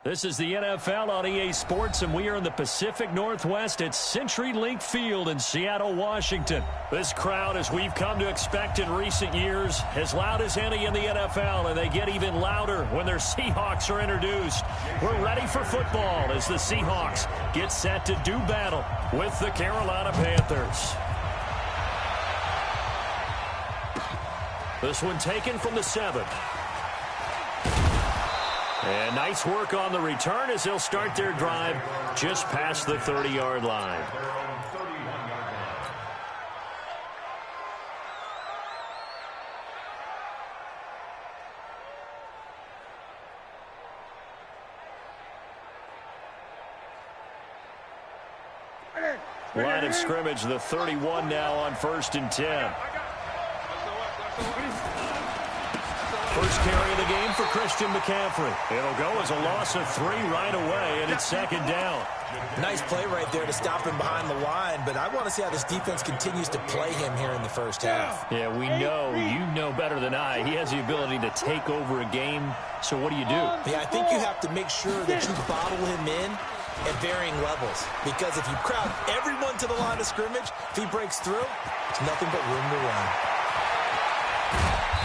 This is the NFL on EA Sports, and we are in the Pacific Northwest at CenturyLink Field in Seattle, Washington. This crowd, as we've come to expect in recent years, as loud as any in the NFL, and they get even louder when their Seahawks are introduced. We're ready for football as the Seahawks get set to do battle with the Carolina Panthers. This one taken from the 7. And nice work on the return as they'll start their drive just past the 30-yard line. Line of scrimmage, the 31 now on 1st and 10. First carry of the game for Christian McCaffrey. It'll go as a loss of 3 right away, and it's 2nd down. Nice play right there to stop him behind the line, but I want to see how this defense continues to play him here in the first half. Yeah, we know, you know better than I, he has the ability to take over a game, so what do? Yeah, I think you have to make sure that you bottle him in at varying levels, because if you crowd everyone to the line of scrimmage, if he breaks through, it's nothing but room to run.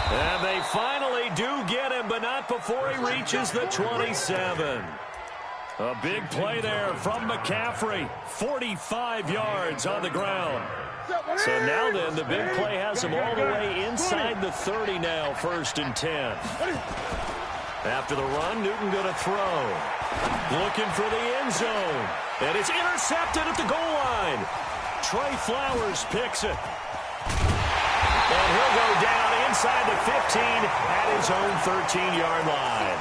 And they finally do get him, but not before he reaches the 27. A big play there from McCaffrey. 45 yards on the ground. So now then, the big play has him all the way inside the 30 now, 1st and 10. After the run, Newton going to throw. Looking for the end zone. And it's intercepted at the goal line. Trey Flowers picks it. And he'll go down inside the 15 at his own 13-yard line.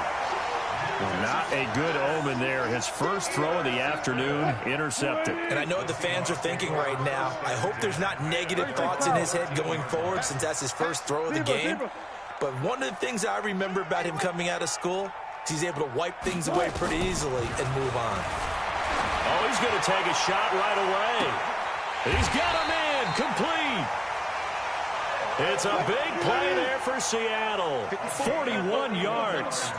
Not a good omen there. His first throw of the afternoon intercepted. And I know what the fans are thinking right now. I hope there's not negative thoughts in his head going forward since that's his first throw of the game. But one of the things I remember about him coming out of school is he's able to wipe things away pretty easily and move on. Oh, he's going to take a shot right away. He's got him in. Complete. It's a big play there for Seattle. 41 yards.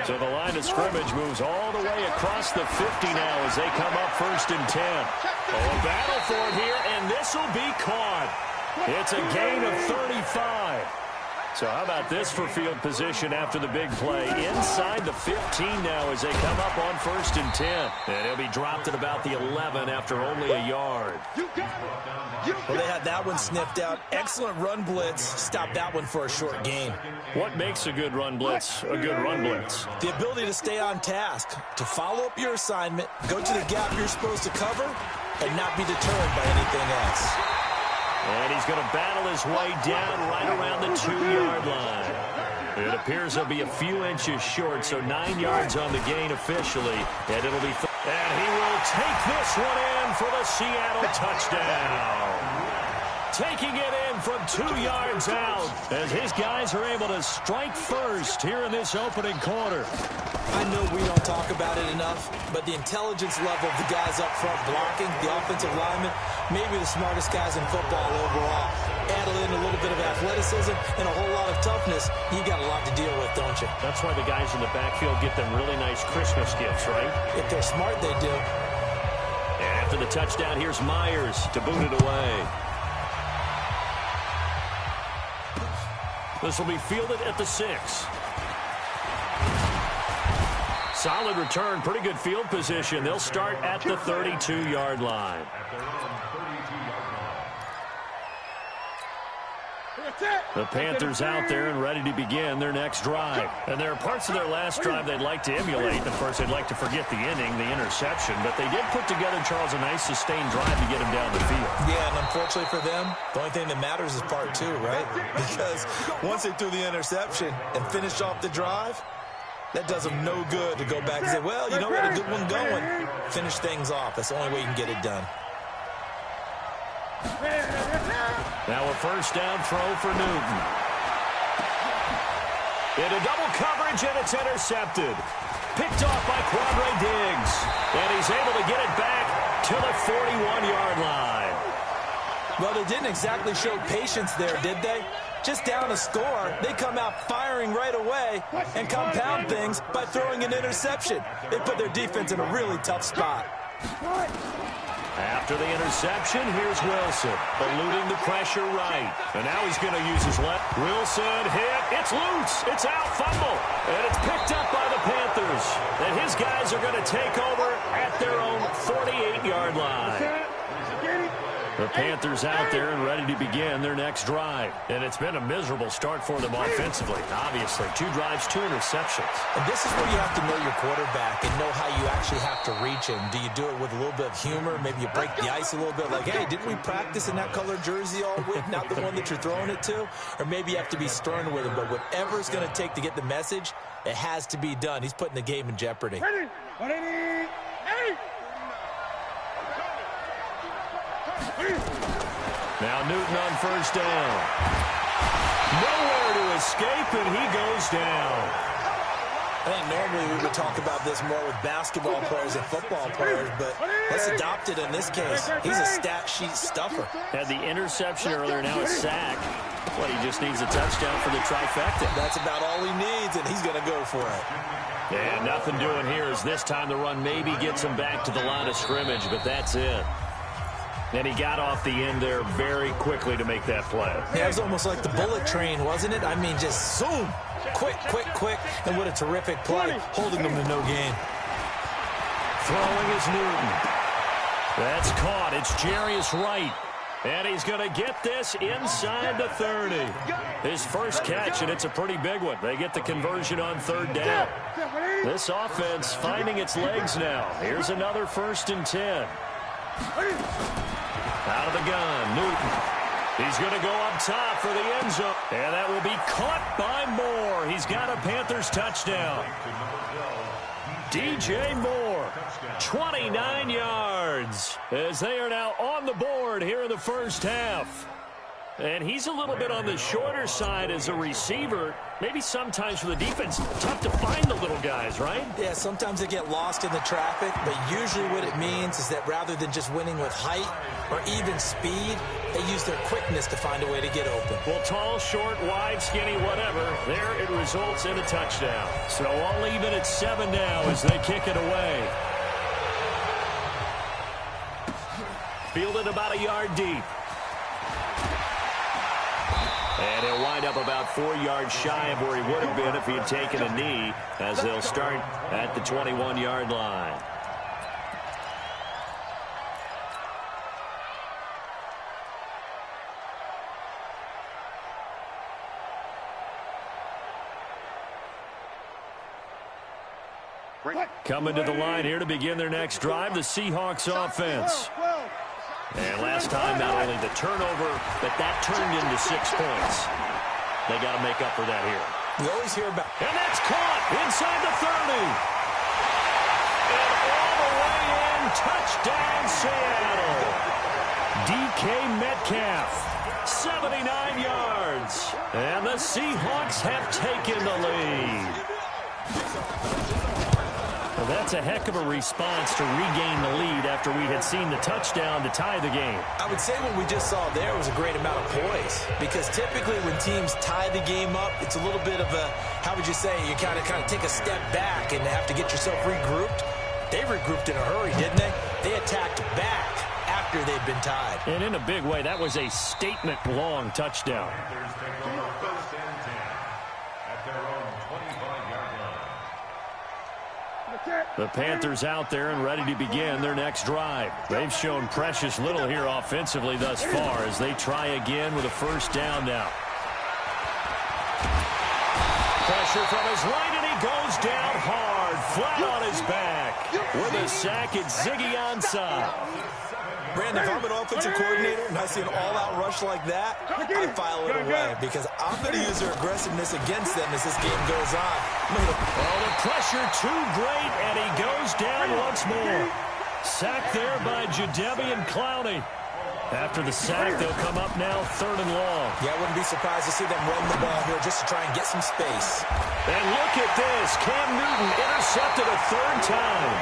So the line of scrimmage moves all the way across the 50 now as they come up 1st and 10. Oh, a battle for it here, and this will be caught. It's a gain of 35. So how about this for field position after the big play? Inside the 15 now as they come up on 1st and 10. And he'll be dropped at about the 11 after only a yard. Well, they had that one sniffed out. Excellent run blitz. Stopped that one for a short gain. What makes a good run blitz a good run blitz? The ability to stay on task, to follow up your assignment, go to the gap you're supposed to cover, and not be deterred by anything else. And he's going to battle his way down right around the 2-yard line. It appears he'll be a few inches short, so 9 yards on the gain officially, and it'll be... And he will take this one in for the Seattle touchdown. Taking it in from 2 yards out as his guys are able to strike first here in this opening quarter. I know we don't talk about it enough, but the intelligence level of the guys up front blocking, the offensive linemen, maybe the smartest guys in football overall. Add in a little bit of athleticism and a whole lot of toughness, you got a lot to deal with, don't you?. That's why the guys in the backfield get them really nice Christmas gifts, right? If they're smart, they do. And after the touchdown, here's Myers to boot it away. This will be fielded at the 6. Solid return, pretty good field position. They'll start at the 32-yard line. The Panthers out there and ready to begin their next drive. And there are parts of their last drive they'd like to emulate. Of course, they'd like to forget the inning, the interception. But they did put together, Charles, a nice sustained drive to get him down the field. Yeah, and unfortunately for them, the only thing that matters is part 2, right? Because once they threw the interception and finished off the drive, that does them no good to go back and say, well, you know, we had a good one going. Finish things off. That's the only way you can get it done. Now a first down throw for Newton. Into double coverage, and it's intercepted. Picked off by Quandre Diggs. And he's able to get it back to the 41-yard line. Well, they didn't exactly show patience there, did they? just down a score, they come out firing right away and compound things by throwing an interception. They put their defense in a really tough spot. After the interception, here's Wilson, eluding the pressure right. And now he's going to use his left. Wilson hit. It's loose. It's out. Fumble. And it's picked up by the Panthers. And his guys are going to take over at their own 48-yard line. The Panthers out there and ready to begin their next drive. And it's been a miserable start for them offensively. Obviously, 2 drives, 2 interceptions. And this is where you have to know your quarterback and know how you actually have to reach him. Do you do it with a little bit of humor? Maybe you break the ice a little bit like, hey, didn't we practice in that colored jersey all week, not the one that you're throwing it to? Or maybe you have to be stern with him. But whatever it's going to take to get the message, it has to be done. He's putting the game in jeopardy. Now Newton on first down. Nowhere to escape, and he goes down. I think normally we would talk about this more with basketball players and football players, but let's adopt it in this case. He's a stat sheet stuffer. Had the interception earlier, now a sack. But he just needs a touchdown for the trifecta. That's about all he needs, and he's going to go for it. And nothing doing here as this time the run maybe gets him back to the line of scrimmage, but that's it. And he got off the end there very quickly to make that play. Yeah, it was almost like the bullet train, wasn't it? I mean, just zoom. Quick, quick, quick. And what a terrific play, holding them to no gain. Throwing is Newton. That's caught. It's Jarius Wright. And he's going to get this inside the 30. His first catch, and it's a pretty big one. They get the conversion on third down. This offense finding its legs now. Here's another 1st and 10. Out of the gun, Newton. He's going to go up top for the end zone. And that will be caught by Moore. He's got a Panthers touchdown. DJ Moore, 29 yards, as they are now on the board here in the first half. And he's a little bit on the shorter side as a receiver. Maybe sometimes for the defense, tough to find the little guys, right? Yeah, sometimes they get lost in the traffic, but usually what it means is that rather than just winning with height or even speed, they use their quickness to find a way to get open. Well, tall, short, wide, skinny, whatever, there it results in a touchdown. So all even at 7 now as they kick it away. Fielded about a yard deep. And he'll wind up about 4 yards shy of where he would have been if he had taken a knee, as they'll start at the 21-yard line. Coming to the line here to begin their next drive, the Seahawks offense. And last time, not only the turnover, but that turned into 6 points. They got to make up for that here. We always hear about... And that's caught inside the 30. And all the way in, touchdown Seattle. DK Metcalf, 79 yards. And the Seahawks have taken the lead. Well, that's a heck of a response to regain the lead after we had seen the touchdown to tie the game. I would say what we just saw there was a great amount of poise, because typically when teams tie the game up, it's a little bit of a, how would you say, you kind of take a step back and have to get yourself regrouped. They regrouped in a hurry, didn't they? They attacked back after they'd been tied. And in a big way, that was a statement-long touchdown. The Panthers out there and ready to begin their next drive. They've shown precious little here offensively thus far as they try again with a first down now. Pressure from his right, and he goes down hard, flat on his back. With a sack, it's Ziggy Ansah. Brandon, if I'm an offensive coordinator and I see an all-out rush like that, I file it away because I'm going to use their aggressiveness against them as this game goes on. Oh, the pressure too great, and he goes down once more. Sacked there by Jadeveon Clowney. After the sack, they'll come up now 3rd and long. Yeah, I wouldn't be surprised to see them run the ball here just to try and get some space. And look at this. Cam Newton intercepted a 3rd time.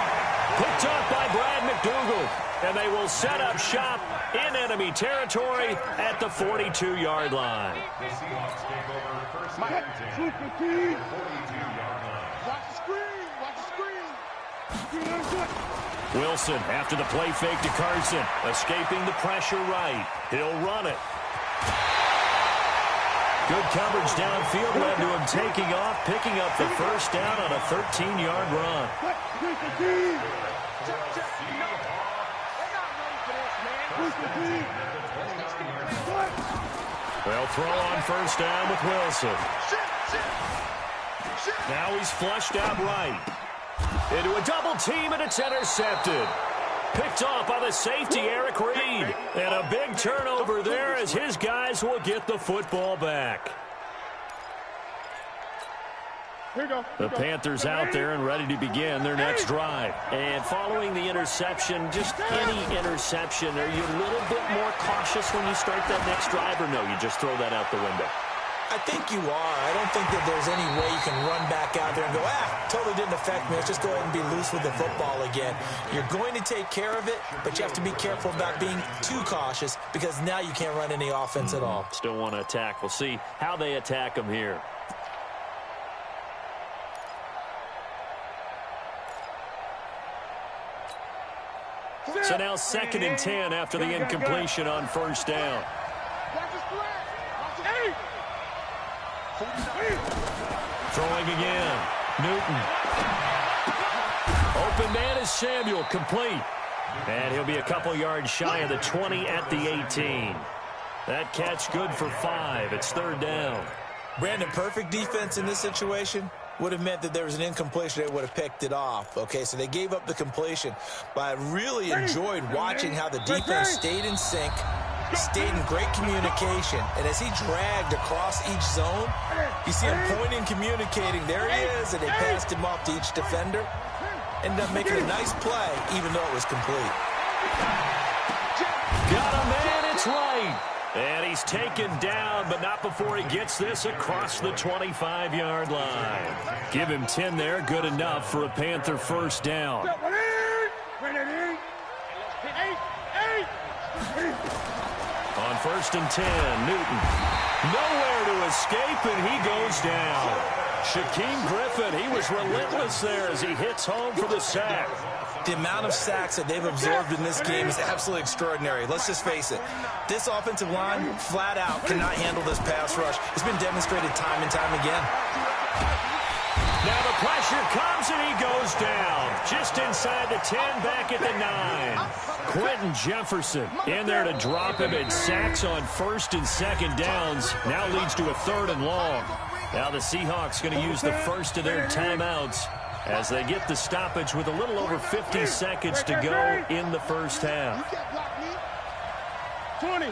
Picked up by Brad McDougal. And they will set up shop in enemy territory at the 42-yard line. Wilson after the play fake to Carson. Escaping the pressure right. He'll run it. Good coverage downfield led to him taking off, picking up the first down on a 13-yard run. They'll throw on first down with Wilson. Now he's flushed out right. Into a double team, and it's intercepted. Picked off by the safety, Eric Reed. And a big turnover there as his guys will get the football back. The Panthers out there and ready to begin their next drive. And following the interception, just any interception, are you a little bit more cautious when you start that next drive, or no, you just throw that out the window? I think you are. I don't think that there's any way you can run back out there and go, totally didn't affect me. Let's just go ahead and be loose with the football again. You're going to take care of it, but you have to be careful about being too cautious because now you can't run any offense at all. Still want to attack. We'll see how they attack them here. So now 2nd and 10 after the incompletion on first down. Throwing again. Newton. Open man is Samuel, complete. And he'll be a couple yards shy of the 20 at the 18. That catch good for 5. It's 3rd down. Brandon, perfect defense in this situation would have meant that there was an incompletion. They would have picked it off. Okay, so they gave up the completion. But I really enjoyed watching how the defense stayed in sync, stayed in great communication. And as he dragged across each zone, you see him pointing, communicating. There he is, and they passed him off to each defender. Ended up making a nice play, even though it was complete. Got a man, it's right. And he's taken down, but not before he gets this across the 25-yard line. Give him 10 there, good enough for a Panther first down. On 1st and 10, Newton. Nowhere to escape, and he goes down. Shaquem Griffin, he was relentless there as he hits home for the sack. The amount of sacks that they've absorbed in this game is absolutely extraordinary. Let's just face it. This offensive line, flat out, cannot handle this pass rush. It's been demonstrated time and time again. Now the pressure comes, and he goes down. Just inside the 10, back at the 9. Quentin Jefferson in there to drop him, and sacks on 1st and 2nd downs. Now leads to a 3rd and long. Now the Seahawks going to use the first of their timeouts as they get the stoppage with a little over 50 seconds to go in the first half. 20.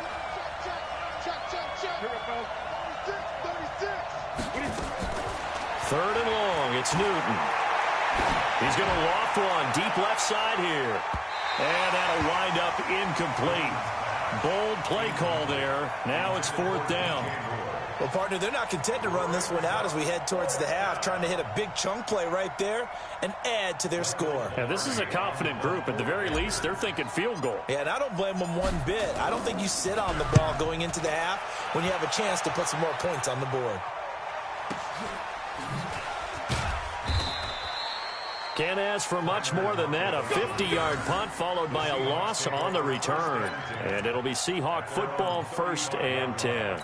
3rd and long, it's Newton. He's going to loft one deep left side here. And that'll wind up incomplete. Bold play call there. Now it's 4th down. Well, partner, they're not content to run this one out as we head towards the half, trying to hit a big chunk play right there and add to their score. Yeah, this is a confident group. At the very least, they're thinking field goal. Yeah, and I don't blame them one bit. I don't think you sit on the ball going into the half when you have a chance to put some more points on the board. Can't ask for much more than that. A 50-yard punt followed by a loss on the return. And it'll be Seahawk football, 1st and 10.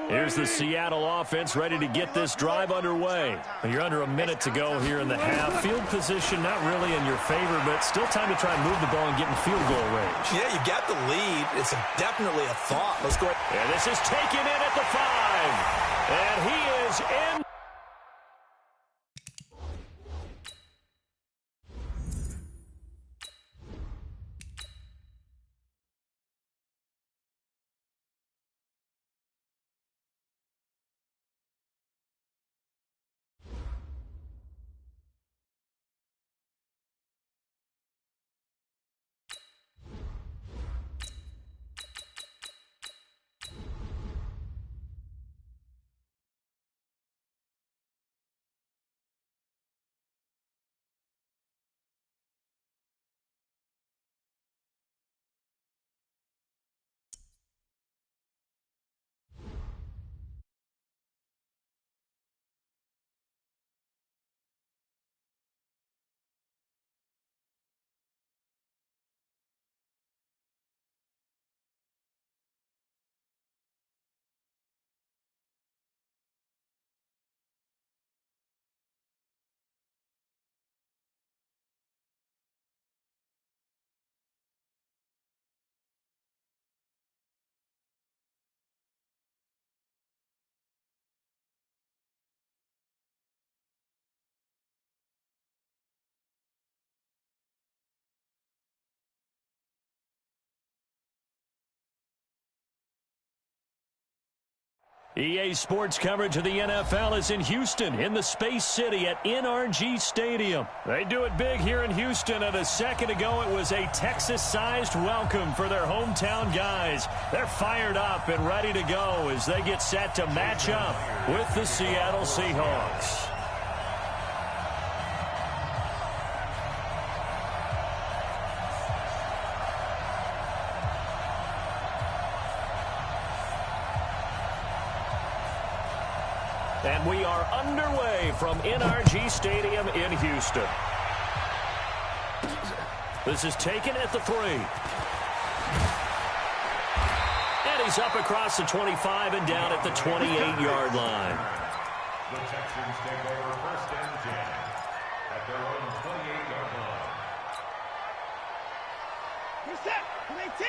Here's the Seattle offense ready to get this drive underway. You're under a minute to go here in the half. Field position not really in your favor, but still time to try and move the ball and get in field goal range. Yeah, you got the lead. It's definitely a thought. Let's go ahead. And this is taken in at the 5. And he is in. EA Sports coverage of the NFL is in Houston, in the Space City at NRG Stadium. They do it big here in Houston, and a second ago it was a Texas-sized welcome for their hometown guys. They're fired up and ready to go as they get set to match up with the Seattle Seahawks. And we are underway from NRG Stadium in Houston. This is taken at the 3. And he's up across the 25 and down at the 28-yard line. The Texans take over 1st and 10 at their own 28-yard line. You're set. 18.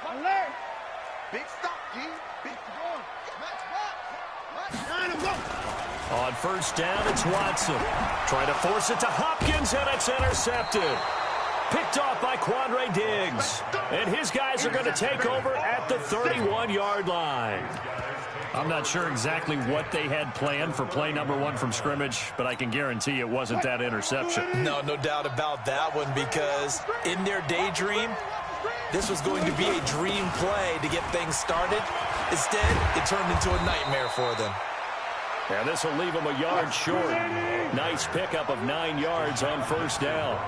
Alert. Big stop, G. Big goal. Match box. On 1st down, it's Watson. Trying to force it to Hopkins, and it's intercepted. Picked off by Quandre Diggs. And his guys are going to take over at the 31-yard line. I'm not sure exactly what they had planned for play number 1 from scrimmage, but I can guarantee it wasn't that interception. No doubt about that one, because in their daydream, this was going to be a dream play to get things started. Instead, it turned into a nightmare for them. And this will leave them a yard short. Nice pickup of 9 yards on 1st down.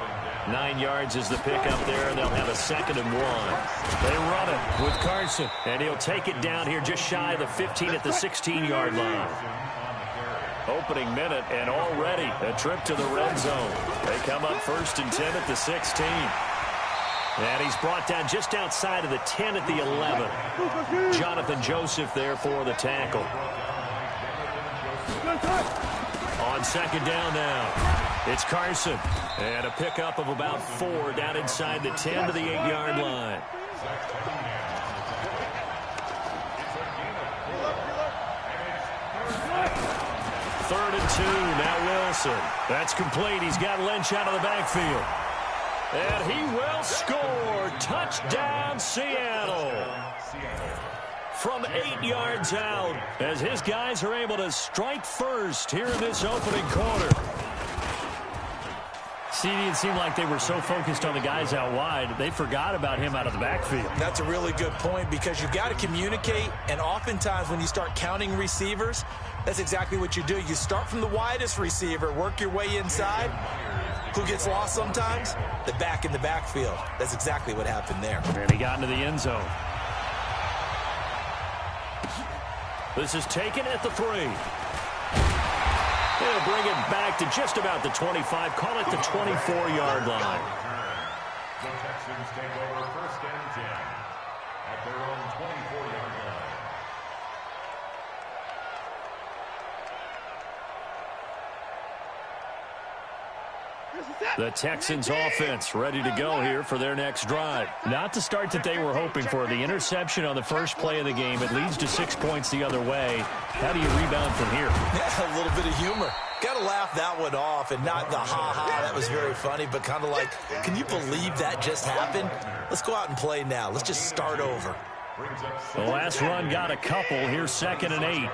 9 yards is the pickup there, and they'll have a 2nd and 1. They run it with Carson, and he'll take it down here just shy of the 15 at the 16-yard line. Opening minute, and already a trip to the red zone. They come up 1st and 10 at the 16. And he's brought down just outside of the 10 at the 11. Jonathan Joseph there for the tackle. On 2nd down now, it's Carson. And a pickup of about 4 down inside the 10 to the 8-yard line. Third and 2, now Wilson. That's complete. He's got Lynch out of the backfield. And he will score. Touchdown, Seattle. From 8 yards out, as his guys are able to strike first here in this opening quarter. CD, it seemed like they were so focused on the guys out wide, they forgot about him out of the backfield. That's a really good point, because you've got to communicate, and oftentimes when you start counting receivers, that's exactly what you do. You start from the widest receiver, work your way inside. Who gets lost sometimes? The back in the backfield. That's exactly what happened there. And he got into the end zone. This is taken at the 3. They'll bring it back to just about the 25. Call it the 24-yard line. The Texans take over 1st and 10 at their own 24-yard line. The Texans offense ready to go here for their next drive. Not the start that they were hoping for. The interception on the first play of the game. It leads to 6 points the other way. How do you rebound from here? Yeah, a little bit of humor. Got to laugh that one off, and not the ha-ha, that was very funny, but kind of like, can you believe that just happened? Let's go out and play now. Let's just start over. The last run got a couple. Here's 2nd and 8.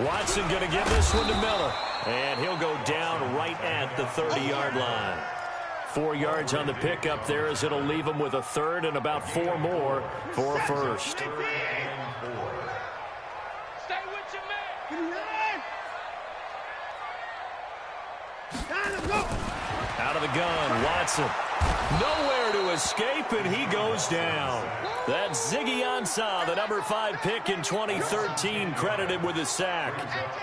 Watson going to give this one to Miller. And he'll go down right at the 30-yard line. 4 yards on the pickup there, as it'll leave him with a 3rd and about 4 more for a 1st. Stay with your man. Out of the gun, Watson. Nowhere to escape, and he goes down. That's Ziggy Ansah, the number 5 pick in 2013, credited with a sack.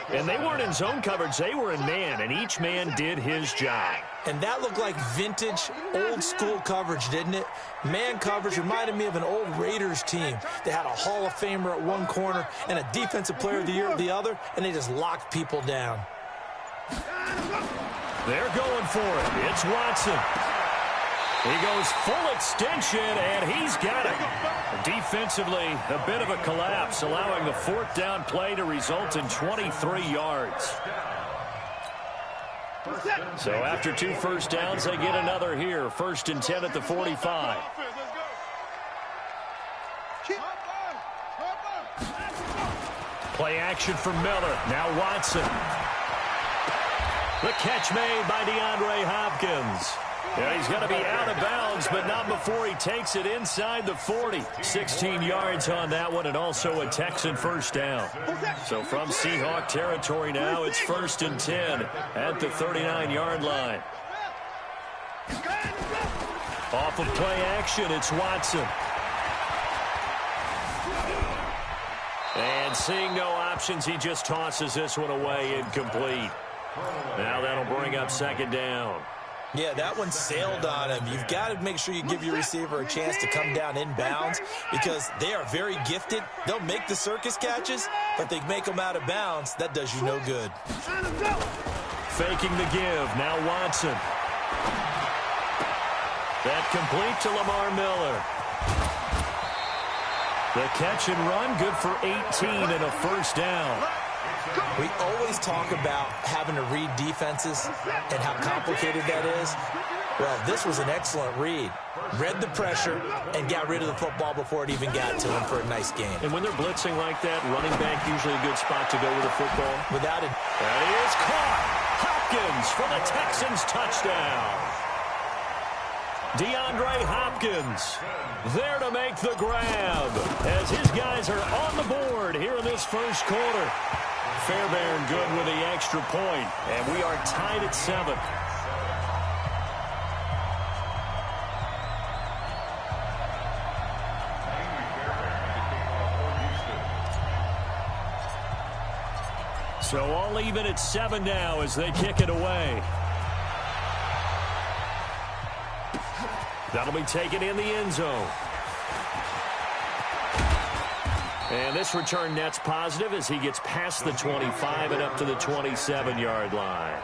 And they weren't in zone coverage. They were in man, and each man did his job. And that looked like vintage, old-school coverage, didn't it? Man coverage reminded me of an old Raiders team. They had a Hall of Famer at one corner and a Defensive Player of the Year at the other, and they just locked people down. They're going for it. It's Watson. He goes full extension, and he's got it. Defensively, a bit of a collapse, allowing the 4th down play to result in 23 yards. So after 2 first downs, they get another here. 1st and 10 at the 45. Play action for Miller. Now Watson. The catch made by DeAndre Hopkins. Yeah, he's going to be out of bounds, but not before he takes it inside the 40. 16 yards on that one, and also a Texan first down. So from Seahawk territory now, it's 1st and 10 at the 39-yard line. Off of play action, it's Watson. And seeing no options, he just tosses this one away incomplete. Now that'll bring up 2nd down. Yeah, that one sailed on him. You've got to make sure you give your receiver a chance to come down in bounds because they are very gifted. They'll make the circus catches, but they make them out of bounds. That does you no good. Faking the give. Now Watson. That complete to Lamar Miller. The catch and run, good for 18 and a first down. We always talk about having to read defenses and how complicated that is. Well, this was an excellent read. Read the pressure and got rid of the football before it even got to him for a nice game. And when they're blitzing like that, running back usually a good spot to go with the football. Without it. That is caught. Hopkins for the Texans touchdown. DeAndre Hopkins there to make the grab as his guys are on the board here in this first quarter. Fairbairn good with the extra point, and we are tied at 7. So all even at 7 now as they kick it away. That'll be taken in the end zone. And this return net's positive as he gets past the 25 and up to the 27-yard line.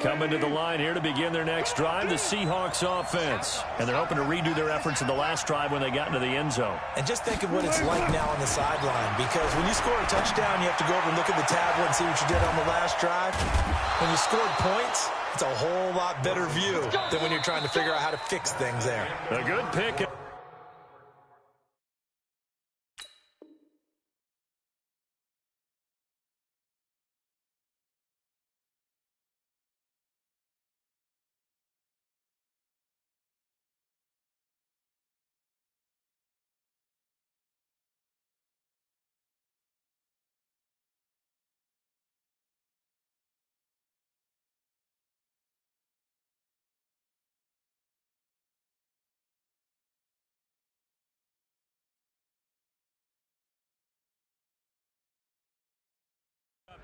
Coming to the line here to begin their next drive, the Seahawks offense. And they're hoping to redo their efforts in the last drive when they got into the end zone. And just think of what it's like now on the sideline, because when you score a touchdown, you have to go over and look at the tablet and see what you did on the last drive. When you scored points, it's a whole lot better view than when you're trying to figure out how to fix things there. A good pick.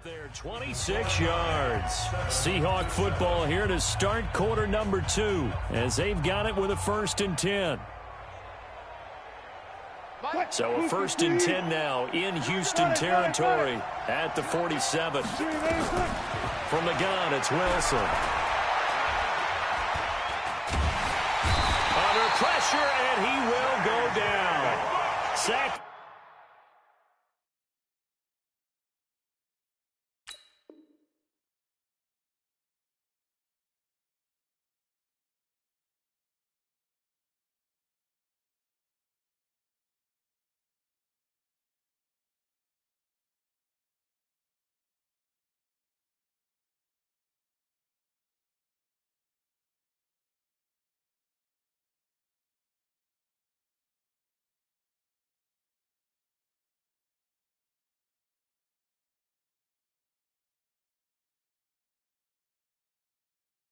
There, 26 yards. Seahawk football here to start quarter number 2 as they've got it with a 1st and 10. So a 1st and 10 now in Houston territory at the 47. From the gun, it's Wilson. Under pressure, and he will go down. Sack.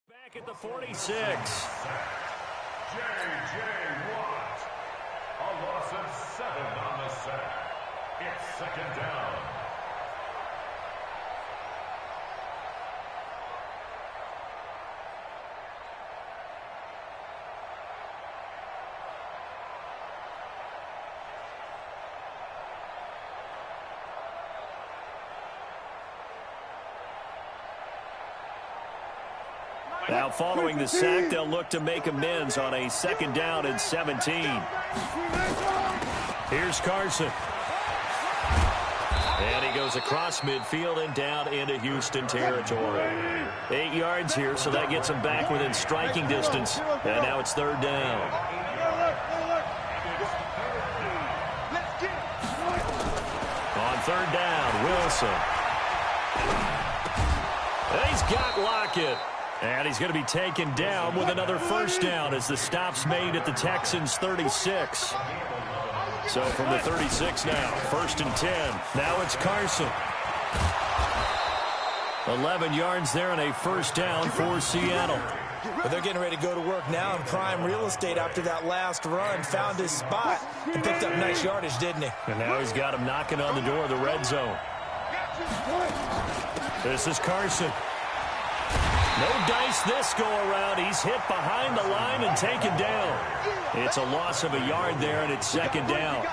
Back at the 46. J.J. Watt. A loss of 7 on the sack. It's 2nd down. Now following the sack, they'll look to make amends on a 2nd down and 17. Here's Carson. And he goes goes across midfield and down into Houston territory. 8 yards here, so that gets them back within striking distance. And now it's third down. On third down, Wilson. He's got Lockett. And he's going to be taken down with another first down as the stop's made at the Texans' 36. So from the 36 now, 1st and 10. Now it's Carson. 11 yards there and a first down for Seattle. But they're getting ready to go to work now in prime real estate after that last run. Found his spot and picked up nice yardage, didn't he? And now he's got him knocking on the door of the red zone. This is Carson. No dice this go-around. He's hit behind the line and taken down. It's a loss of a yard there, and it's second down.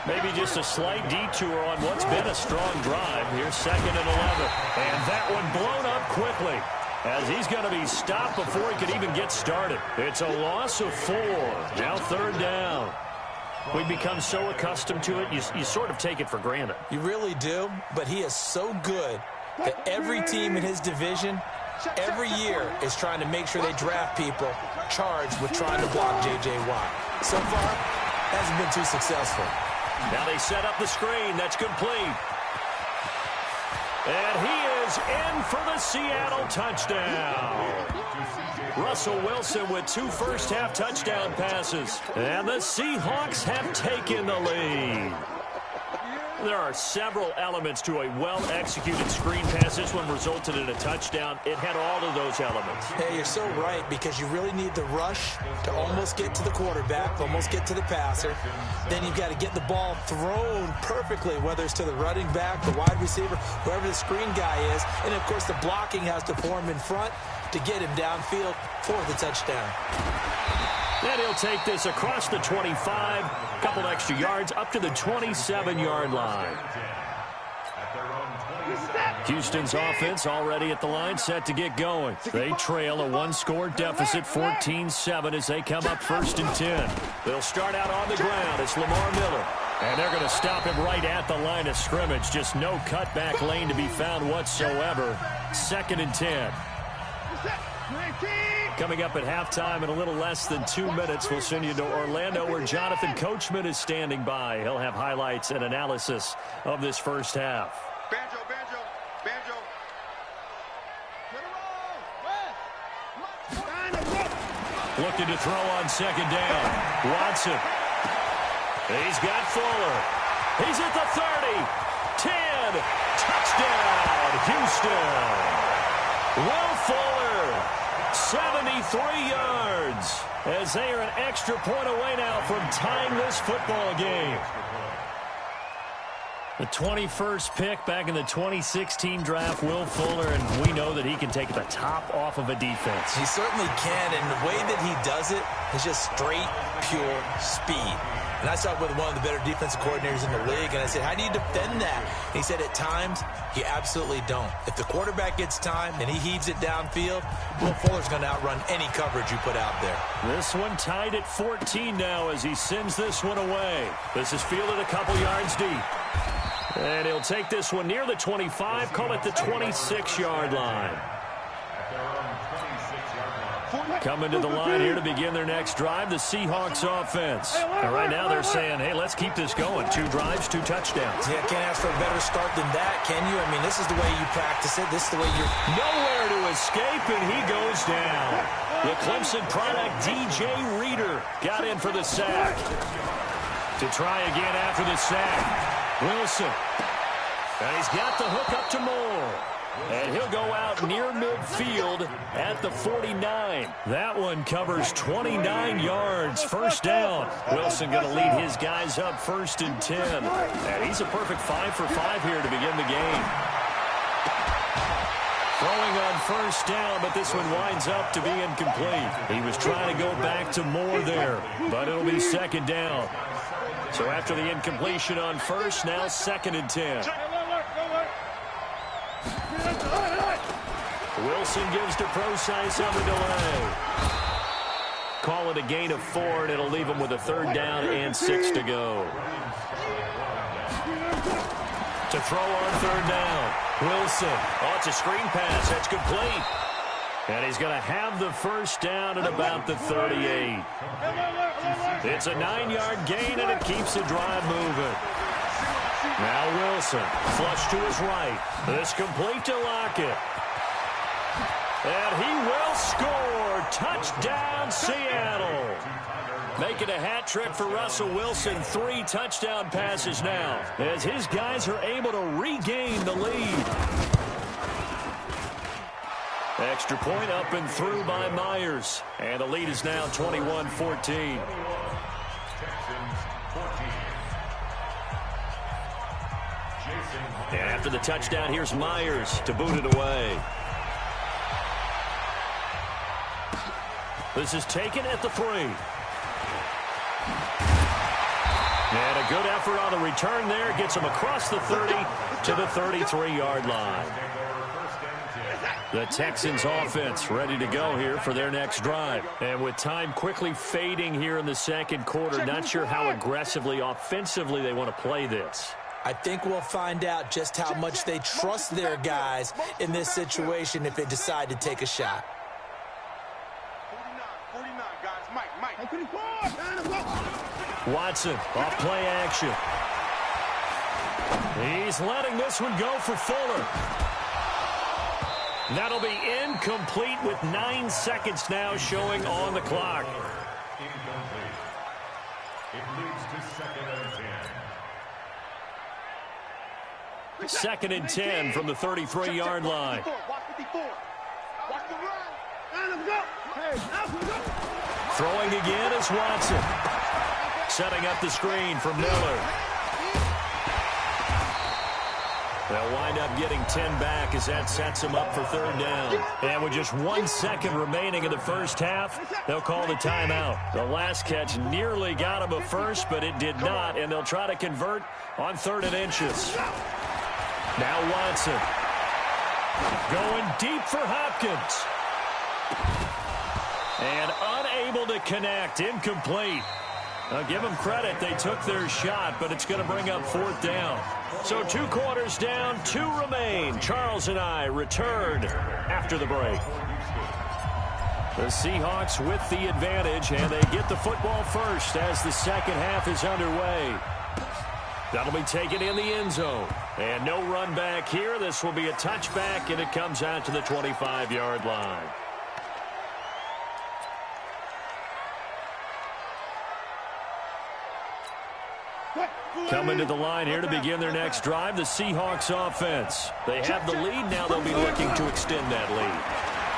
Maybe just a slight detour on what's been a strong drive. Here's 2nd and 11. And that one blown up quickly as he's going to be stopped before he could even get started. It's a loss of 4. Now third down. We've become so accustomed to it, you sort of take it for granted. You really do, but he is so good that every team in his division every year is trying to make sure they draft people charged with trying to block J.J. Watt. So far, hasn't been too successful. Now they set up the screen. That's complete. And he is in for the Seattle touchdown. Russell Wilson with 2 first-half touchdown passes. And the Seahawks have taken the lead. There are several elements to a well-executed screen pass. This one resulted in a touchdown. It had all of those elements. Hey, you're so right, because you really need the rush to almost get to the quarterback, almost get to the passer. Then you've got to get the ball thrown perfectly, whether it's to the running back, the wide receiver, whoever the screen guy is. And, of course, the blocking has to form in front to get him downfield for the touchdown. And he'll take this across the 25, a couple extra yards up to the 27-yard line. Houston's offense already at the line, set to get going. They trail a 1-score deficit, 14-7, as they come up 1st and 10. They'll start out on the ground. It's Lamar Miller. And they're going to stop him right at the line of scrimmage. Just no cutback lane to be found whatsoever. 2nd and 10. Coming up at halftime in a little less than 2 minutes, we'll send you to Orlando, where Jonathan Coachman is standing by. He'll have highlights and analysis of this first half. Banjo. Looking to throw on 2nd down. Watson. He's got Fuller. He's at the 30. 10. Touchdown, Houston. Will Fuller, 73 yards, as they are an extra point away now from tying this football game. The 21st pick back in the 2016 draft, Will Fuller, and we know that he can take the top off of a defense. He certainly can, and the way that he does it is just straight, pure speed. And I saw it with one of the better defensive coordinators in the league, and I said, how do you defend that? And he said, at times, you absolutely don't. If the quarterback gets time and he heaves it downfield, Will Fuller's going to outrun any coverage you put out there. This one tied at 14 now as he sends this one away. This is fielded a couple yards deep. And he'll take this one near the 25, call it the 26-yard line. Coming to the line here to begin their next drive, the Seahawks offense. And right now they're saying, hey, let's keep this going. 2 drives, 2 touchdowns. Yeah, can't ask for a better start than that, can you? I mean, this is the way you practice it. This is the way you're... Nowhere to escape, and he goes down. The Clemson product, DJ Reader, got in for the sack. To try again after the sack, Wilson. And he's got the hook up to Moore. And he'll go out near midfield at the 49. That one covers 29 yards. First down. Wilson going to lead his guys up 1st and 10. And he's a perfect 5 for 5 here to begin the game. Throwing on 1st down, but this one winds up to be incomplete. He was trying to go back to Moore there, but it'll be 2nd down. So after the incompletion on 1st, now 2nd and 10. Wilson gives to Procise on the delay. Call it a gain of 4, and it'll leave him with a 3rd down and 6 to go. To throw on third down. Wilson. Oh, it's a screen pass. That's complete. And he's going to have the first down at about the 38. It's a 9-yard gain, and it keeps the drive moving. Now Wilson, flush to his right. This complete to Lockett. And he will score. Touchdown, Seattle. Making a hat trick for Russell Wilson. 3 touchdown passes now as his guys are able to regain the lead. Extra point up and through by Myers. And the lead is now 21-14. And after the touchdown, here's Myers to boot it away. This is taken at the 3. And a good effort on the return there. Gets him across the 30 to the 33-yard line. The Texans offense ready to go here for their next drive. And with time quickly fading here in the second quarter, not sure how aggressively, offensively they want to play this. I think we'll find out just how much they trust their guys in this situation if they decide to take a shot. 49, guys. Mike. Watson, off play action. He's letting this one go for Fuller. That'll be incomplete with 9 seconds now showing on the clock. Incomplete. It leads to 2nd and 10. 2nd and 10 from the 33-yard line. Watch 54. Watch the run. Let's go. Throwing again is Watson. Setting up the screen for Miller. They'll wind up getting 10 back as that sets them up for third down. And with just 1 second remaining in the first half, they'll call the timeout. The last catch nearly got him a first, but it did not, and they'll try to convert on 3rd and inches. Now Watson. Going deep for Hopkins. And unable to connect. Incomplete. I'll give them credit. They took their shot, but it's going to bring up 4th down. So 2 quarters down, 2 remain. Charles and I return after the break. The Seahawks with the advantage, and they get the football first as the second half is underway. That'll be taken in the end zone. And no run back here. This will be a touchback, and it comes out to the 25-yard line. Coming to the line here to begin their next drive, the Seahawks offense. They have the lead. Now they'll be looking to extend that lead.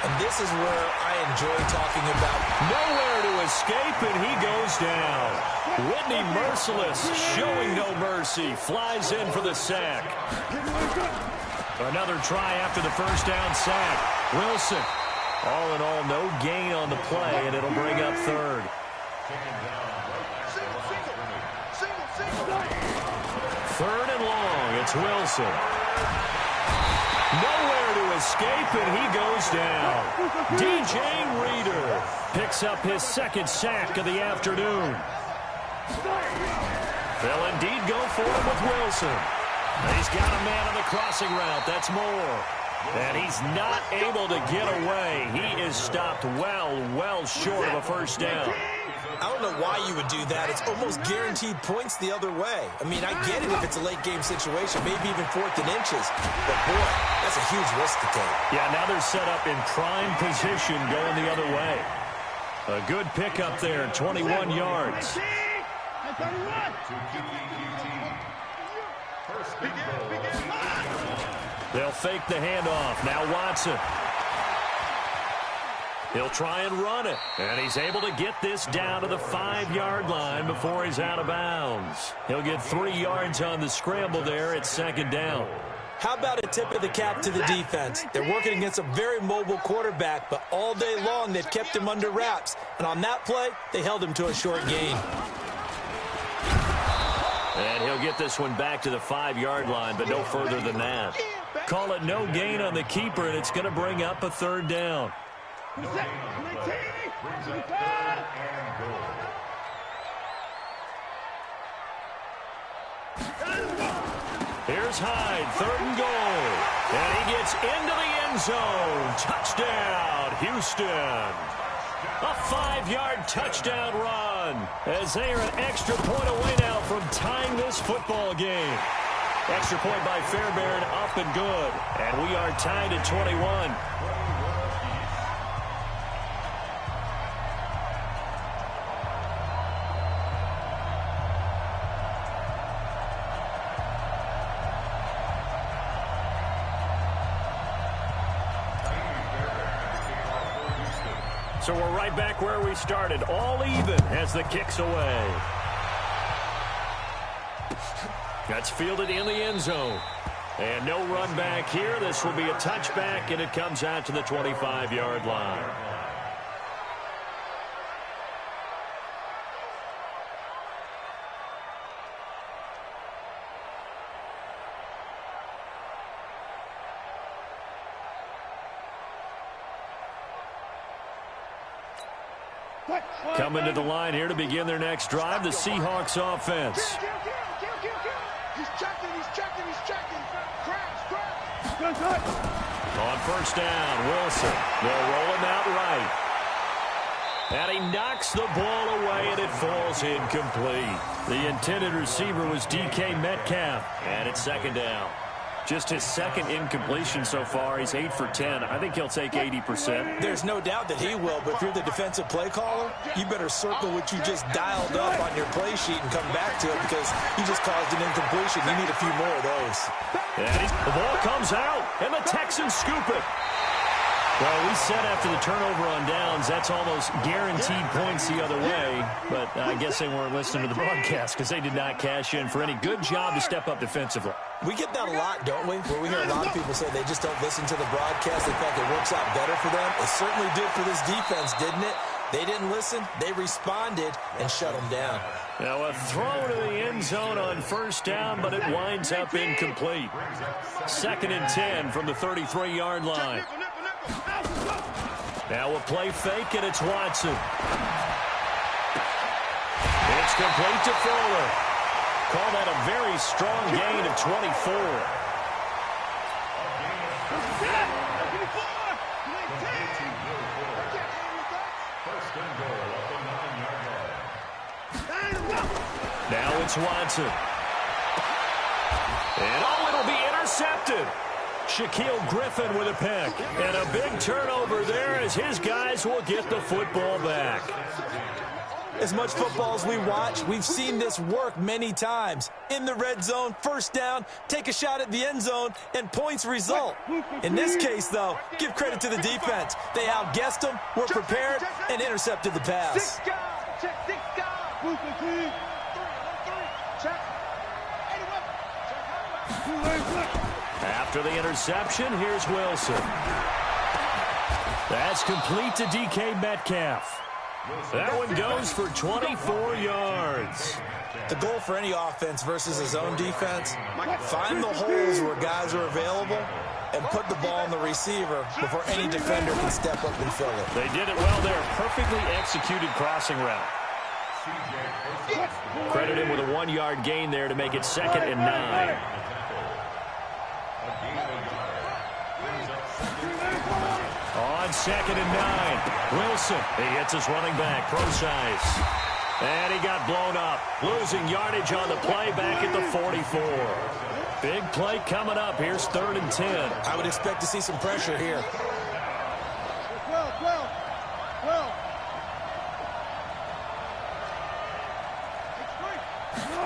And this is where I enjoy talking about nowhere to escape, and he goes down. Whitney Merciless showing no mercy. Flies in for the sack. Another try after the first down sack. Wilson. All in all, no gain on the play, and it'll bring up 3rd. 3rd and long. It's Wilson. Nowhere to escape, and he goes down. DJ Reader picks up his 2nd sack of the afternoon. They'll indeed go for him with Wilson. He's got a man on the crossing route. That's Moore. And he's not able to get away. He is stopped well short of a first down. I don't know why you would do that. It's almost guaranteed points the other way. I mean, I get it if it's a late-game situation, maybe even 4th and inches. But, boy, that's a huge risk to take. Yeah, now they're set up in prime position going the other way. A good pickup there, 21 yards. They'll fake the handoff. Now Watson. He'll try and run it. And he's able to get this down to the 5-yard line before he's out of bounds. He'll get 3 yards on the scramble there at 2nd down. How about a tip of the cap to the defense? They're working against a very mobile quarterback, but all day long they've kept him under wraps. And on that play, they held him to a short gain. And he'll get this one back to the 5-yard line, but no further than that. Call it no gain on the keeper, and it's going to bring up a 3rd down. No gain on the play. Brings up 3rd and goal. Here's Here's Hyde, 3rd and goal. And he gets into the end zone. Touchdown, Houston. A 5-yard touchdown run as they are an extra point away now from tying this football game. Extra point by Fairbairn, up and good. And we are tied at 21. So we're right back where we started, all even as the kick's away. That's fielded in the end zone. And no run back here. This will be a touchback, and it comes out to the 25-yard line. Coming to the line here to begin their next drive, the Seahawks offense. He's checking. On first down, Wilson. They'll roll him out right. And he knocks the ball away, and it falls incomplete. The intended receiver was DK Metcalf, and it's 2nd down. Just his 2nd incompletion so far. He's 8 for 10. I think he'll take 80%. There's no doubt that he will, but if you're the defensive play caller, you better circle what you just dialed up on your play sheet and come back to it because you just caused an incompletion. You need a few more of those. And the ball comes out, and the Texans scoop it. Well, we said after the turnover on downs, that's almost guaranteed points the other way. But I guess they weren't listening to the broadcast because they did not cash in for any good job to step up defensively. We get that a lot, don't we? Where we hear a lot of people say they just don't listen to the broadcast. They think it works out better for them. It certainly did for this defense, didn't it? They didn't listen. They responded and shut them down. Now a throw to the end zone on first down, but it winds up incomplete. 2nd and 10 from the 33-yard line. Now a play fake, and it's Watson. It's complete to Fuller. Call that a very strong gain of 24. Now it's Watson. And it'll be intercepted. Shaquille Griffin with a pick. And a big turnover there as his guys will get the football back. As much football as we watch, we've seen this work many times. In the red zone, first down, take a shot at the end zone, and points result. In this case, though, give credit to the defense. They outguessed them, were prepared, and intercepted the pass. After the interception, here's Wilson. That's complete to DK Metcalf. That one goes for 24 yards. The goal for any offense versus his own defense, find the holes where guys are available and put the ball on the receiver before any defender can step up and fill it. They did it well there. Perfectly executed crossing route. Credit him with a 1-yard gain there to make it 2nd and 9. On 2nd and 9, Wilson. He hits his running back, Procise. And he got blown up, losing yardage on the play back at the 44. Big play coming up. Here's 3rd and 10. I would expect to see some pressure here.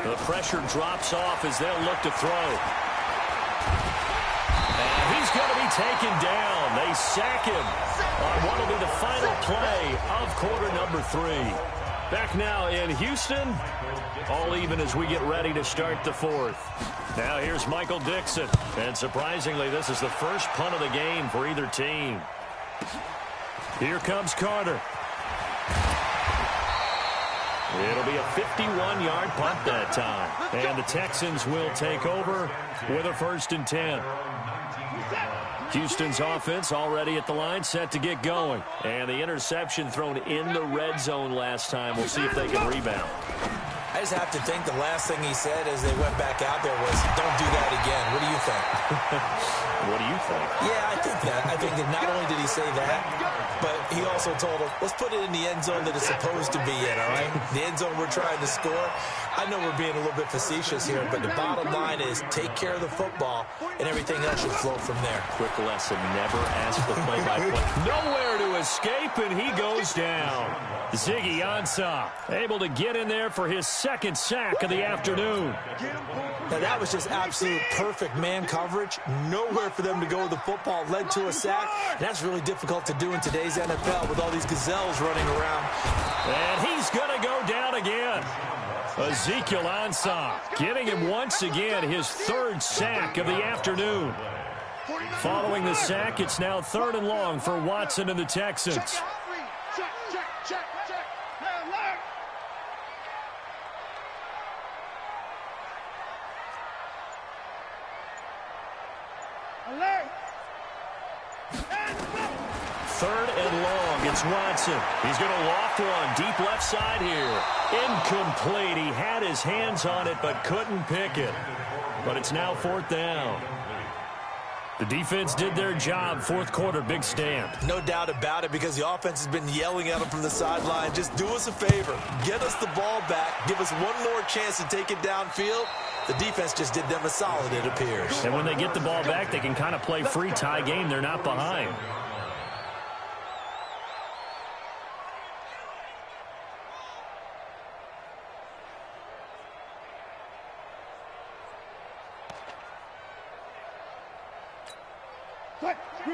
The pressure drops off as they'll look to throw. And he's going to be taken down. They sack him on what will be the final play of quarter number 3. Back now in Houston, all even as we get ready to start the 4th. Now here's Michael Dixon. And surprisingly, this is the first punt of the game for either team. Here comes Carter. It'll be a 51-yard punt that time. And the Texans will take over with a 1st and 10. Houston's offense already at the line, set to get going. And the interception thrown in the red zone last time. We'll see if they can rebound. I just have to think the last thing he said as they went back out there was, don't do that again. What do you think? What do you think? Yeah, I think that. I think that not only did he say that, but he also told him, let's put it in the end zone that it's supposed to be in, all right? The end zone we're trying to score. I know we're being a little bit facetious here, but the bottom line is take care of the football, and everything else should flow from there. Quick lesson, never ask the play-by-play. Nowhere to escape, and he goes down. Ziggy Ansah able to get in there for his second sack of the afternoon. Now, that was just absolute perfect man coverage. Nowhere for them to go with the football. Led to a sack. That's really difficult to do in today's NFL with all these gazelles running around. And he's going to go down again. Ezekiel Ansah getting him once again his third sack of the afternoon. Following the sack, it's now 3rd and long for Watson and the Texans. Check. Hey, alert. Alert. 3rd and long. It's Watson. He's going to loft one deep left side here. Incomplete. He had his hands on it but couldn't pick it. But it's now 4th down. The defense did their job. 4th quarter, big stand. No doubt about it, because the offense has been yelling at them from the sideline. Just do us a favor. Get us the ball back. Give us one more chance to take it downfield. The defense just did them a solid, it appears. And when they get the ball back, they can kind of play free tie game. They're not behind.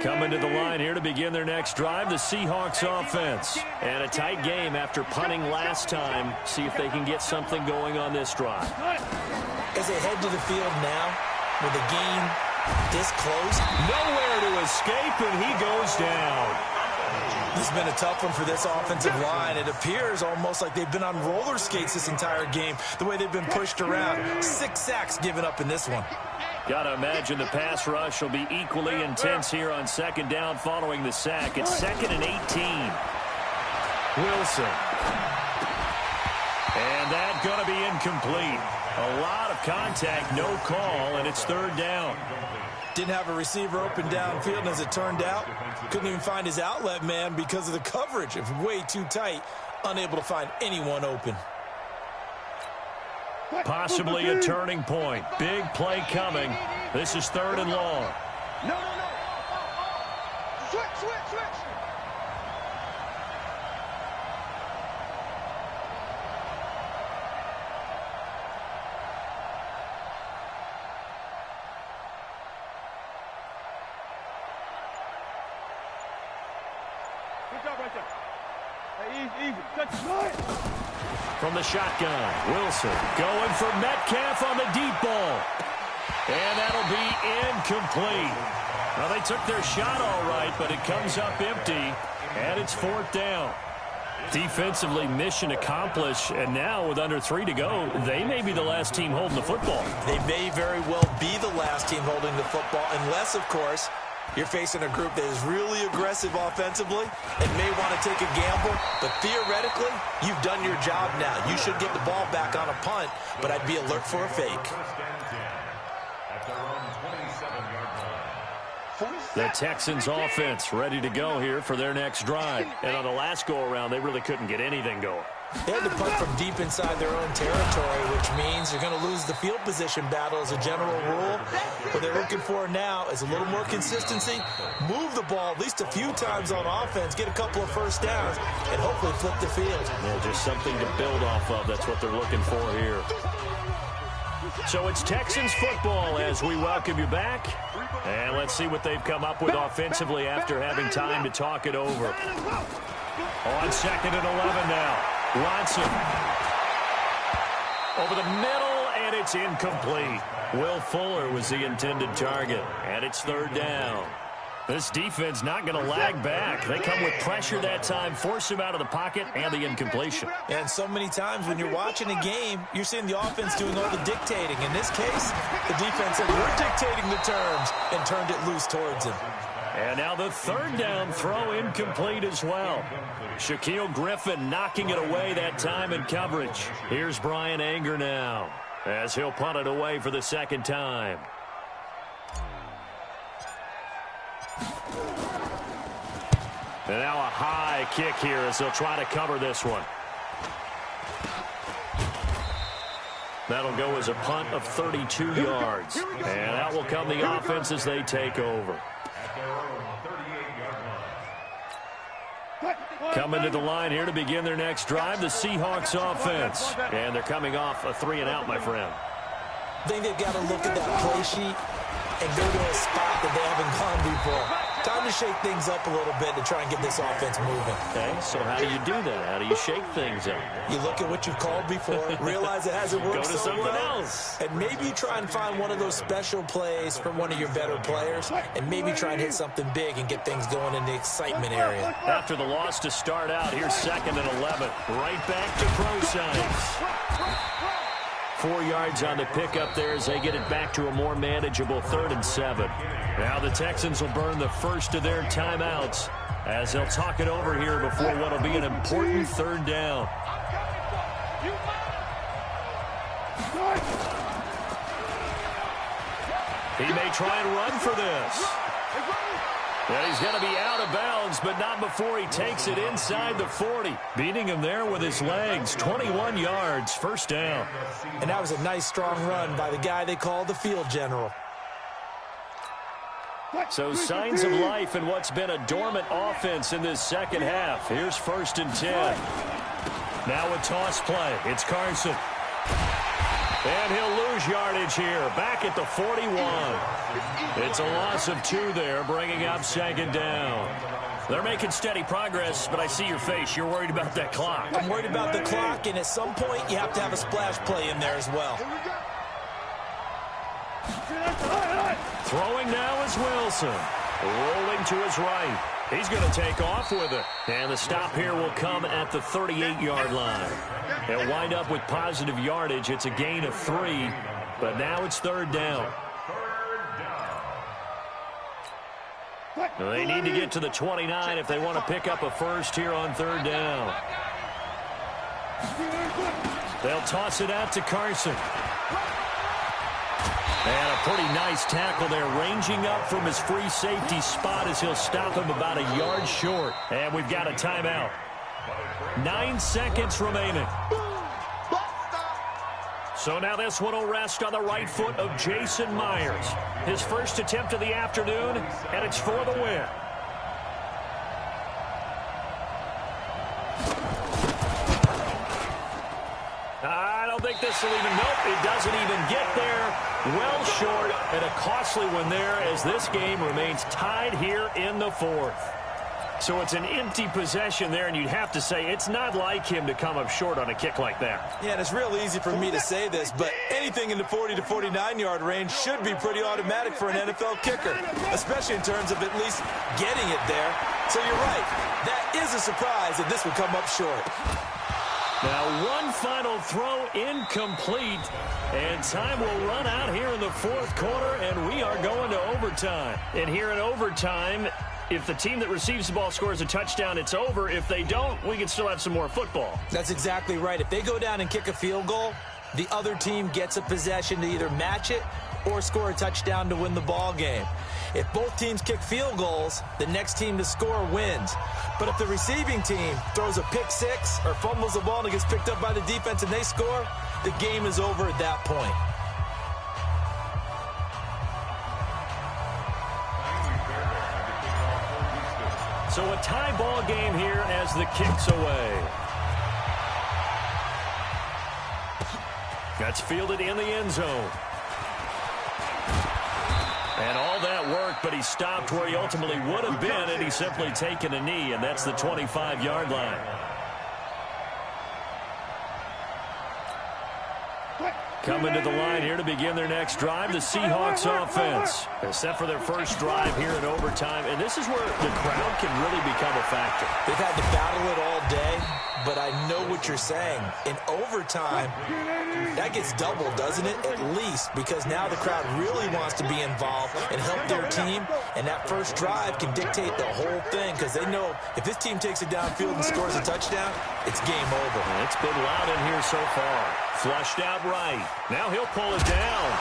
Coming to the line here to begin their next drive, the Seahawks offense. And a tight game after punting last time. See if they can get something going on this drive. As they head to the field now, with the game this close. Nowhere to escape, and he goes down. This has been a tough one for this offensive line. It appears almost like they've been on roller skates this entire game, the way they've been pushed around. 6 sacks given up in this one. Got to imagine the pass rush will be equally intense here on 2nd down following the sack. It's 2nd and 18. Wilson. And that's going to be incomplete. A lot of contact, no call, and it's 3rd down. Didn't have a receiver open downfield, and as it turned out, couldn't even find his outlet man because of the coverage. It was way too tight, unable to find anyone open. Possibly a turning point. Big play coming. This is 3rd and long. No. Switch. Good job right there. Hey, easy. Touch it. From the shotgun, Wilson going for Metcalf on the deep ball. And that'll be incomplete. Well, they took their shot all right, but it comes up empty, and it's 4th down. Defensively, mission accomplished, and now with under 3 to go, they may be the last team holding the football. They may very well be the last team holding the football, unless, of course, you're facing a group that is really aggressive offensively and may want to take a gamble. But theoretically, you've done your job now. You should get the ball back on a punt, but I'd be alert for a fake. The Texans offense ready to go here for their next drive. And on the last go-around, they really couldn't get anything going. They had to punt from deep inside their own territory, which means you're going to lose the field position battle as a general rule. What they're looking for now is a little more consistency, move the ball at least a few times on offense, get a couple of first downs, and hopefully flip the field. Yeah, just something to build off of. That's what they're looking for here. So it's Texans football as we welcome you back. And let's see what they've come up with offensively after having time to talk it over. On 2nd and 11 now. Watson. Over the middle, and it's incomplete. Will Fuller was the intended target, and it's 3rd down. This defense not going to lag back. They come with pressure that time, force him out of the pocket, and the incompletion. And so many times when you're watching a game, you're seeing the offense doing all the dictating. In this case, the defense said, we're dictating the terms, and turned it loose towards him. And now the third down throw incomplete as well. Shaquille Griffin knocking it away that time in coverage. Here's Brian Anger now as he'll punt it away for the second time. And now a high kick here as they'll try to cover this one. That'll go as a punt of 32 yards. And out will come the offense as they take over. Coming to the line here to begin their next drive, the Seahawks offense. And thee coming off a 3-and-out, my friend. I think they've got to look at that play sheet and go to a spot that they haven't gone before. Time to shake things up a little bit to try and get this offense moving. Okay, so how do you do that? How do you shake things up? You look at what you've called before, realize it hasn't worked Go to so something well, else. and maybe you try and find one of those special plays from one of your better players, and maybe try and hit something big and get things going in the excitement area. After the loss to start out, here's 2nd and 11. Right back to pro signs. 4 yards on the pickup there as they get it back to a more manageable 3rd and 7. Now the Texans will burn the first of their timeouts as they'll talk it over here before what will be an important 3rd down. He may try and run for this. And he's going to be out of bounds, but not before he takes it inside the 40. Beating him there with his legs. 21 yards, 1st down. And that was a nice, strong run by the guy they call the field general. So signs of life in what's been a dormant offense in this second half. Here's 1st and 10. Now a toss play. It's Carson. And he'll lose yardage here. Back at the 41. It's a loss of 2 there, bringing up 2nd down. They're making steady progress, but I see your face. You're worried about that clock. I'm worried about the clock, and at some point, you have to have a splash play in there as well. Throwing now is Wilson. Rolling to his right. He's going to take off with it. And the stop here will come at the 38-yard line. They'll wind up with positive yardage. It's a gain of 3, but now it's 3rd down. They need to get to the 29 if they want to pick up a first here on 3rd down. They'll toss it out to Carson. And a pretty nice tackle there, ranging up from his free safety spot as he'll stop him about a yard short. And we've got a timeout. 9 seconds remaining. So now this one will rest on the right foot of Jason Myers. His first attempt of the afternoon, and it's for the win. I don't think this will even, nope, it doesn't even get there. Well short, and a costly one there as this game remains tied here in the 4th. So it's an empty possession there, and you'd have to say it's not like him to come up short on a kick like that. Yeah, and it's real easy for me to say this, but anything in the 40 to 49-yard range should be pretty automatic for an NFL kicker, especially in terms of at least getting it there. So you're right. That is a surprise that this would come up short. Now one final throw incomplete, and time will run out here in the 4th quarter, and we are going to overtime. And here in overtime, if the team that receives the ball scores a touchdown, it's over. If they don't, we can still have some more football. That's exactly right. If they go down and kick a field goal, the other team gets a possession to either match it or score a touchdown to win the ball game. If both teams kick field goals, the next team to score wins. But if the receiving team throws a pick six or fumbles the ball and it gets picked up by the defense and they score, the game is over at that point. So a tie ball game here as the kick's away. That's fielded in the end zone. And all that work, but he stopped where he ultimately would have been, and he's simply taken a knee, and that's the 25-yard line. Coming to the line here to begin their next drive, the Seahawks offense. Except for their first drive here in overtime. And this is where the crowd can really become a factor. They've had to battle it all day, but I know what you're saying. In overtime, that gets doubled, doesn't it? At least, because now the crowd really wants to be involved and help their team. And that first drive can dictate the whole thing because they know if this team takes it downfield and scores a touchdown, it's game over. And it's been loud in here so far. Flushed out right. Now he'll pull it down.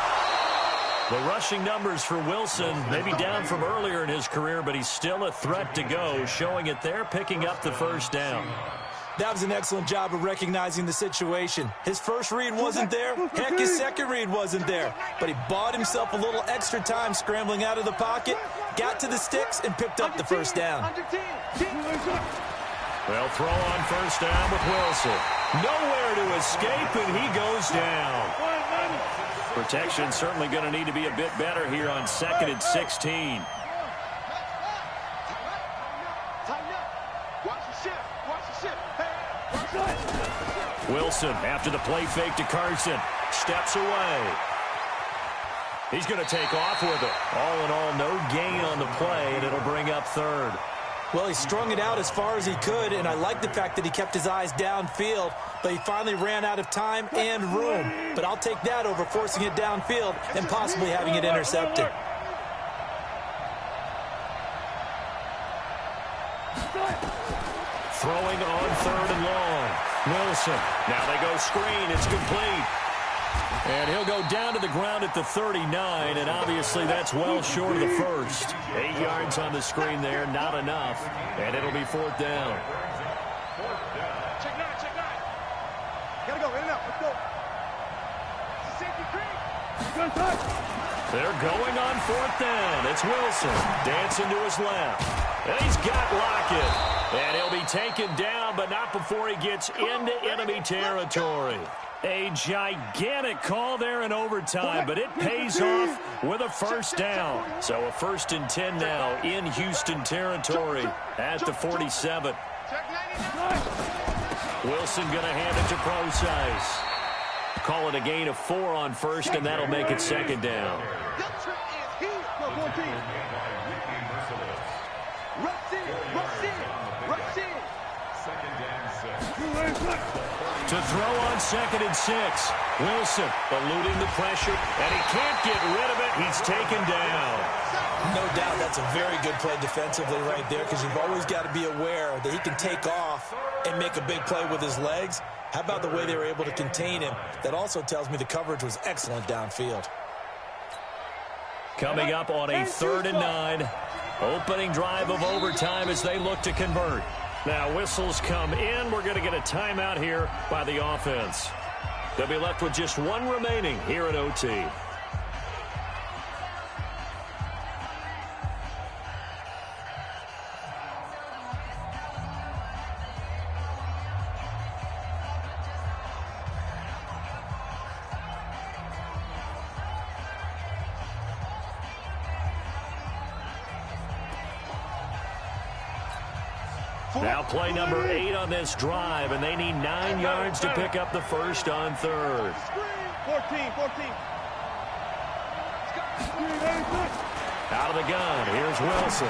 The rushing numbers for Wilson, maybe down from earlier in his career, but he's still a threat to go, showing it there, picking up the first down. That was an excellent job of recognizing the situation. His first read wasn't there. Heck, his second read wasn't there. But he bought himself a little extra time scrambling out of the pocket, got to the sticks, and picked up the first down. They'll throw on first down with Wilson. Nowhere to escape, and he goes down. Protection certainly going to need to be a bit better here on 2nd and 16. Wilson, after the play fake to Carson, steps away. He's going to take off with it. All in all, no gain on the play, and it'll bring up 3rd. Well, he strung it out as far as he could, and I like the fact that he kept his eyes downfield, but he finally ran out of time and room. But I'll take that over forcing it downfield and possibly having it intercepted. Throwing on 3rd and long. Wilson. Now they go screen. It's complete. And he'll go down to the ground at the 39, and obviously that's well short of the first. 8 yards on the screen there, not enough. And it'll be 4th down. Check 9, check 9. Gotta go, in and out, let's go. Safety creep. They're going on 4th down. It's Wilson dancing to his left. And he's got Lockett. And he'll be taken down, but not before he gets into enemy territory. A gigantic call there in overtime, but it pays off with a first down. So a 1st and 10 now in Houston territory at the 47. Wilson going to hand it to Procise. Call it a gain of 4 on 1st, and that'll make it 2nd down. To throw on 2nd and 6. Wilson eluding the pressure, and he can't get rid of it. He's taken down. No doubt that's a very good play defensively right there because you've always got to be aware that he can take off and make a big play with his legs. How about the way they were able to contain him? That also tells me the coverage was excellent downfield. Coming up on a 3rd and 9. Opening drive of overtime as they look to convert. Now whistles come in. We're going to get a timeout here by the offense. They'll be left with just 1 remaining here at OT. Now play number 8 on this drive, and they need 9 yards to pick up the first on 3rd. 14. Out of the gun, here's Wilson.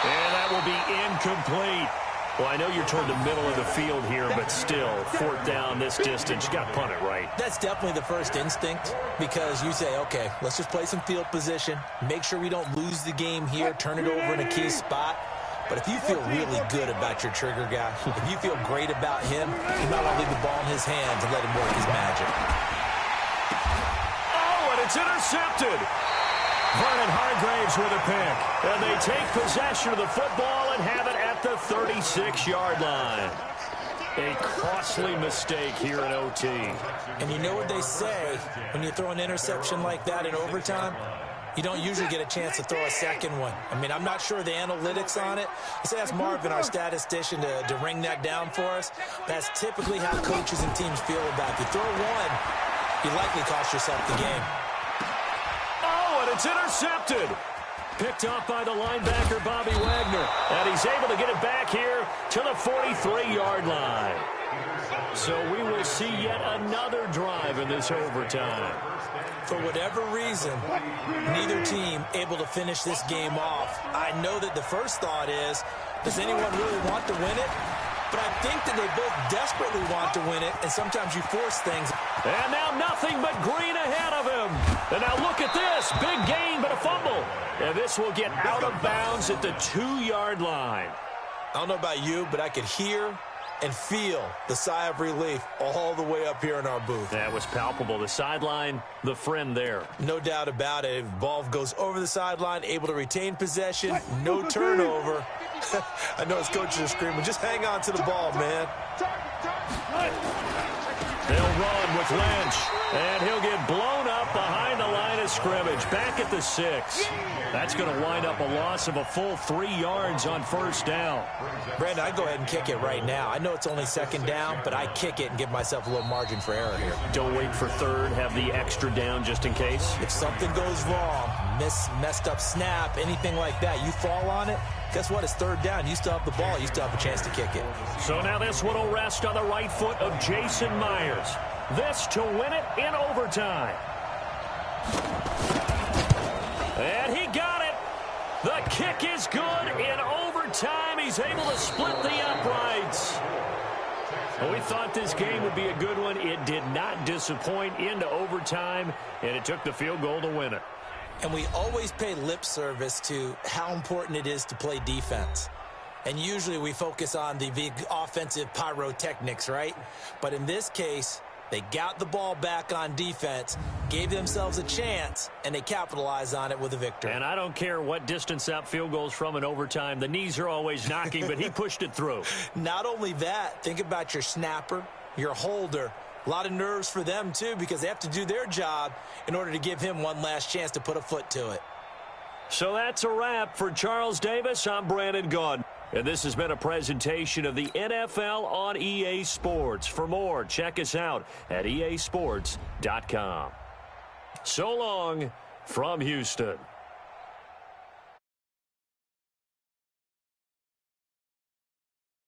And that will be incomplete. Well, I know you're toward the middle of the field here, but still, 4th down this distance. You got to punt it right. That's definitely the first instinct because you say, okay, let's just play some field position, make sure we don't lose the game here, turn it over in a key spot. But if you feel really good about your trigger guy, if you feel great about him, you might want to leave the ball in his hands and let him work his magic. Oh, and it's intercepted. Vernon Hargraves with a pick. And they take possession of the football and have it at the 36-yard line. A costly mistake here in OT. And you know what they say when you throw an interception like that in overtime? You don't usually get a chance to throw a second one. I mean, I'm not sure the analytics on it. Let's ask Marvin, our statistician, to ring that down for us. That's typically how coaches and teams feel about it. If you throw one, you likely cost yourself the game. Oh, and it's intercepted. Picked off by the linebacker, Bobby Wagner. And he's able to get it back here to the 43-yard line. So we will see yet another drive in this overtime. For whatever reason, neither team able to finish this game off. I know that the first thought is, does anyone really want to win it? But I think that they both desperately want to win it, and sometimes you force things. And now nothing but green ahead of him. And now look at this. Big gain, but a fumble. And this will get out of bounds at the 2-yard line. I don't know about you, but I could hear and feel the sigh of relief all the way up here in our booth. That was palpable. The sideline, the friend there. No doubt about it. Ball goes over the sideline, able to retain possession, no turnover. I know his coaches are screaming, just hang on to the ball, man. They'll run with Lynch, and he'll get blown up behind the line of scrimmage, back at the 6. That's going to wind up a loss of a full 3 yards on first down. Brandon, I go ahead and kick it right now. I know it's only second down, but I kick it and give myself a little margin for error here. Don't wait for third, have the extra down just in case. If something goes wrong, messed up snap, anything like that, you fall on it, guess what? It's third down. You still have the ball. You still have a chance to kick it. So now this one will rest on the right foot of Jason Myers. This to win it in overtime. And he got it. The kick is good in overtime. He's able to split the uprights. Well, we thought this game would be a good one. It did not disappoint into overtime, and it took the field goal to win it. And we always pay lip service to how important it is to play defense. And usually we focus on the big offensive pyrotechnics, right? But in this case, they got the ball back on defense, gave themselves a chance, and they capitalized on it with a victory. And I don't care what distance that field goes from in overtime. The knees are always knocking, but he pushed it through. Not only that, think about your snapper, your holder. A lot of nerves for them, too, because they have to do their job in order to give him one last chance to put a foot to it. So that's a wrap for Charles Davis. I'm Brandon Gaudin. And this has been a presentation of the NFL on EA Sports. For more, check us out at easports.com. So long from Houston.